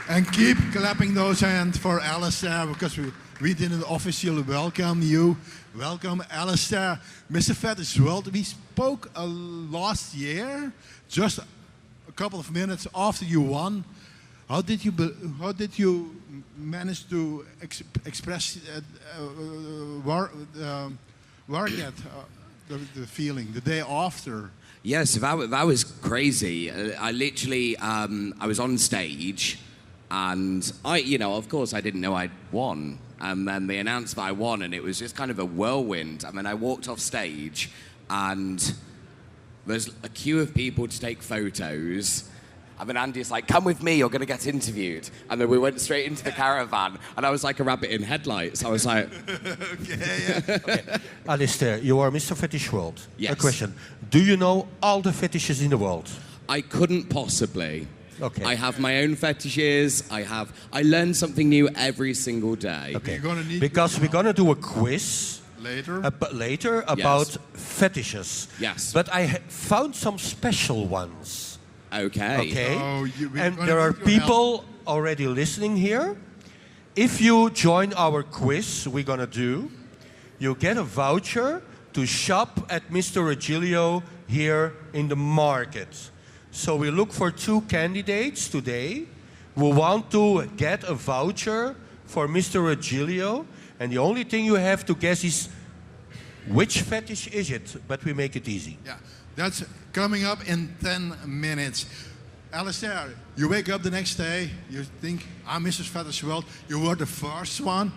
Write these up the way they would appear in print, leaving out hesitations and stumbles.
And keep clapping those hands for Alistair, because we didn't officially welcome you. Welcome, Alistair. Mr. Fetish World, we spoke last year, just a couple of minutes after you won. How did you manage to express the feeling the day after? Yes, that was crazy. I literally, I was on stage, and of course I didn't know I'd won. And then they announced that I won, and it was just kind of a whirlwind. I mean, I walked off stage, and there's a queue of people to take photos. And then Andy's like, come with me, you're going to get interviewed. And then we went straight into the caravan, and I was like a rabbit in headlights. I was like... Okay. Alistair, you are Mr. Fetish World. Yes. A question. Do you know all the fetishes in the world? I couldn't possibly. Okay. I have my own fetishes. I learn something new every single day. Okay. Because we're going to do a quiz later about fetishes. Yes. But I found some special ones. Okay. Oh, and there are people already listening here. If you join our quiz we're going to do, you get a voucher to shop at Mr. Regilio here in the market. So we look for 2 candidates today who want to get a voucher for Mr. Regilio. And the only thing you have to guess is which fetish is it, but we make it easy. Yeah, that's coming up in 10 minutes. Alistair, you wake up the next day, you think, I'm Mrs. Fetish World. You were the first one.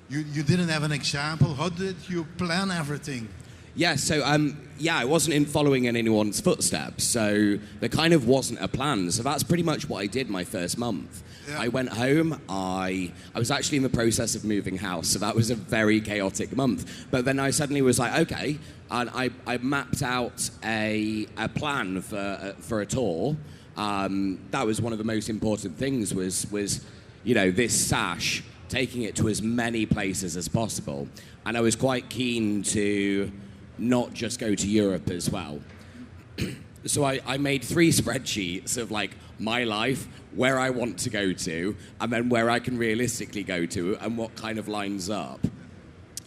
You didn't have an example. How did you plan everything? Yeah, so I wasn't following in anyone's footsteps, so there kind of wasn't a plan. So that's pretty much what I did my first month. Yeah. I went home, I was actually in the process of moving house, so that was a very chaotic month. But then I suddenly was like, okay, and I mapped out a plan for a tour. That was one of the most important things was this sash, taking it to as many places as possible. And I was quite keen to not just go to Europe as well. So I made 3 spreadsheets of like my life, where I want to go to, and then where I can realistically go to, and what kind of lines up.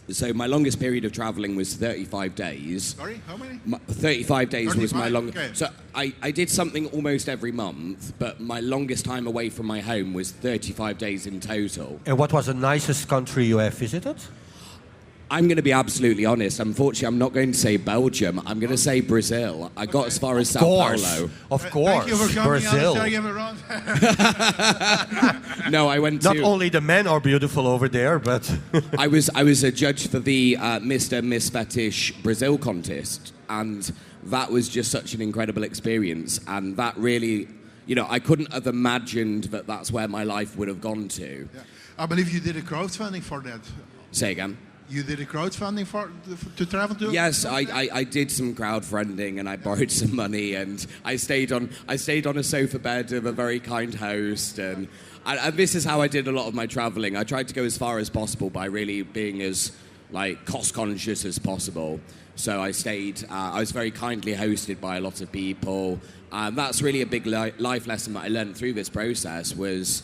So my longest period of traveling was 35 days. Sorry, how many? 35 days 35? Was my longest. Okay. So I did something almost every month, but my longest time away from my home was 35 days in total. And what was the nicest country you have visited? I'm going to be absolutely honest. Unfortunately, I'm not going to say Belgium. I'm going to say Brazil. I got as far as Sao Paulo. Of course, Thank you for coming, Brazil. No, I went to... Not only the men are beautiful over there, but... I was a judge for the Mr. Miss Fetish Brazil contest, and that was just such an incredible experience. And that really, I couldn't have imagined that that's where my life would have gone to. Yeah. I believe you did a crowdfunding for that. Say again. You did a crowdfunding to travel to? Yes, I did some crowdfunding, and I borrowed some money, and I stayed on a sofa bed of a very kind host, and this is how I did a lot of my traveling. I tried to go as far as possible by really being as cost conscious as possible. So I stayed. I was very kindly hosted by a lot of people, and that's really a big life lesson that I learned through this process was.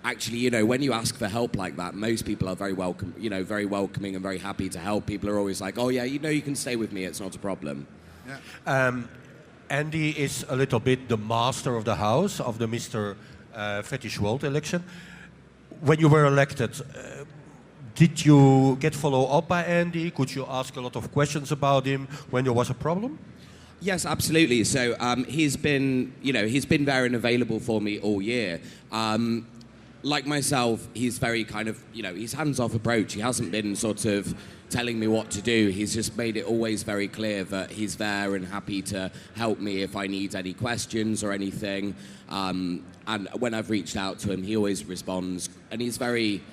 Actually, when you ask for help like that, most people are very welcome, very welcoming and very happy to help. People are always like, oh yeah, you can stay with me, it's not a problem. Yeah. Andy is a little bit the master of the house of the Mr. Fetish World election. When you were elected, did you get followed up by Andy? Could you ask a lot of questions about him when there was a problem? Yes, absolutely. So he's been there and available for me all year. Like myself, he's very kind of, he's hands-off approach. He hasn't been sort of telling me what to do. He's just made it always very clear that he's there and happy to help me if I need any questions or anything. And when I've reached out to him, he always responds. And he's very,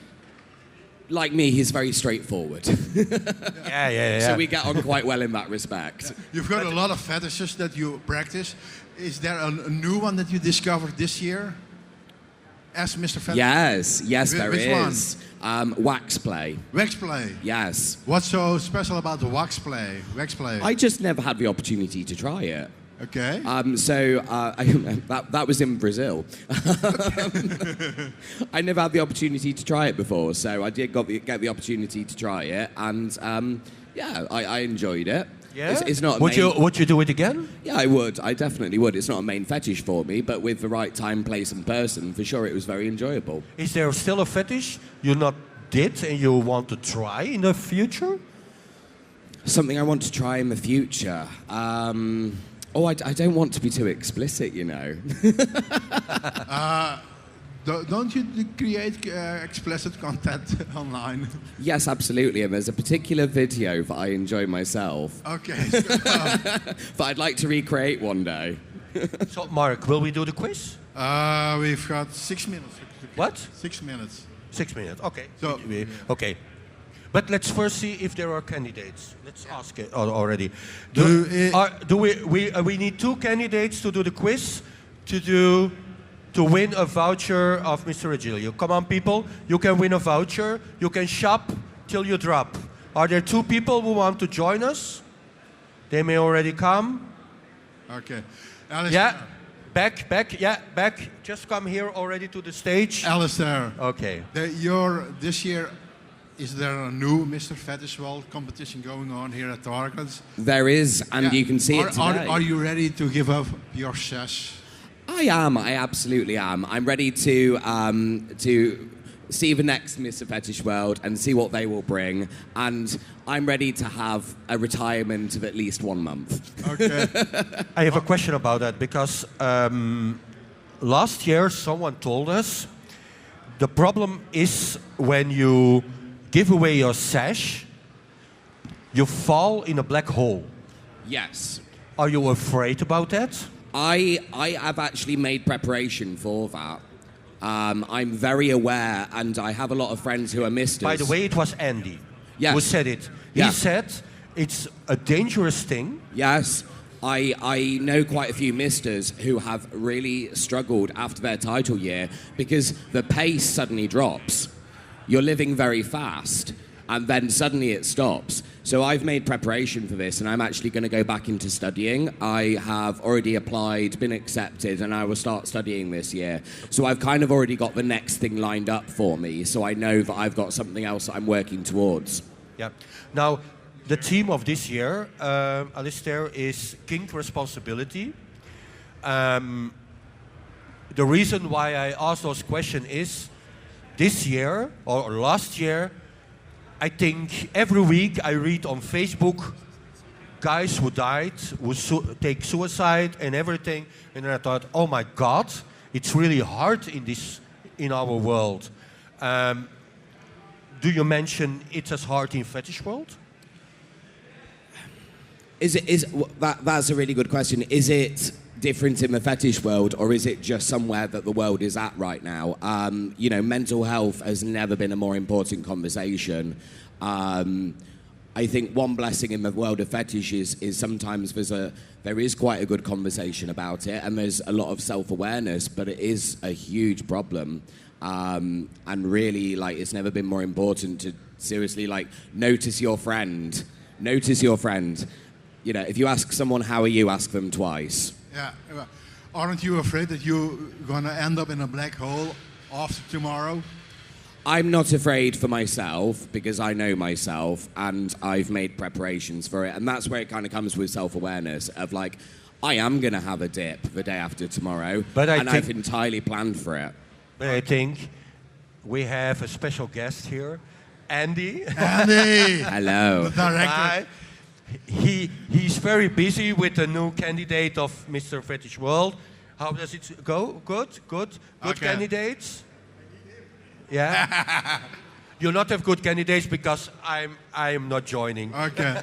like me, he's very straightforward. Yeah. So we get on quite well in that respect. You've got a lot of fetishes that you practice. Is there a new one that you discovered this year? As Mr. Fetish? Yes, there is. Which one? Wax play. Wax play? Yes. What's so special about the wax play? I just never had the opportunity to try it. Okay. That was in Brazil. I never had the opportunity to try it before, so I did get the opportunity to try it, and I enjoyed it. Yeah? It's not. Would you do it again? Yeah, I would. I definitely would. It's not a main fetish for me, but with the right time, place, and person, for sure, it was very enjoyable. Is there still a fetish you not did and you want to try in the future? Something I want to try in the future. I don't want to be too explicit, you know. Don't you create explicit content online? Yes, absolutely. And there's a particular video that I enjoy myself. Okay. That I'd like to recreate one day. So, Mark, will we do the quiz? We've got 6 minutes. What? 6 minutes. 6 minutes, okay. So, okay. But let's first see if there are candidates. Let's ask it already. We need 2 candidates to do the quiz to win a voucher of Mr. Regilio. Come on, people. You can win a voucher. You can shop till you drop. Are there 2 people who want to join us? They may already come. Okay. Alistair. Yeah, back. Just come here already to the stage. Alistair. Okay. This year, is there a new Mr. Fetish World competition going on here at Darklands? There is, and you can see it today. Are you ready to give up your sesh? I am. I absolutely am. I'm ready to see the next Mr. Fetish World and see what they will bring. And I'm ready to have a retirement of at least 1 month. Okay. I have a question about that because last year someone told us the problem is when you give away your sash, you fall in a black hole. Yes. Are you afraid about that? I have actually made preparation for that. I'm very aware, and I have a lot of friends who are misters. By the way, it was Andy Yes. who said it. Yeah. He said it's a dangerous thing. Yes. I know quite a few misters who have really struggled after their title year because the pace suddenly drops. You're living very fast, and then suddenly it stops. So I've made preparation for this, and I'm actually going to go back into studying. I have already applied, been accepted, and I will start studying this year. So I've kind of already got the next thing lined up for me, so I know that I've got something else that I'm working towards. Yeah. Now, the theme of this year, Alistair, is kink responsibility. The reason why I asked those questions is this year or last year, I think every week I read on Facebook guys who died, who take suicide and everything, and then I thought, oh my God, it's really hard in our world. Do you mention it's as hard in fetish world? That's a really good question. Is it different in the fetish world, or is it just somewhere that the world is at right now? Mental health has never been a more important conversation. I think one blessing in the world of fetish is sometimes there is quite a good conversation about it, and there's a lot of self-awareness, but it is a huge problem. And really, it's never been more important to seriously, notice your friend. Notice your friend. If you ask someone, how are you, ask them twice. Yeah. Aren't you afraid that you're going to end up in a black hole after tomorrow? I'm not afraid for myself because I know myself and I've made preparations for it. And that's where it kind of comes with self-awareness of I am going to have a dip the day after tomorrow, I've entirely planned for it. But I think we have a special guest here, Andy. Andy! Hello. The director. Hi. He's very busy with the new candidate of Mr. Fetish World. How does it go? Good okay. Candidates? Yeah? You not have good candidates because I'm not joining. Okay.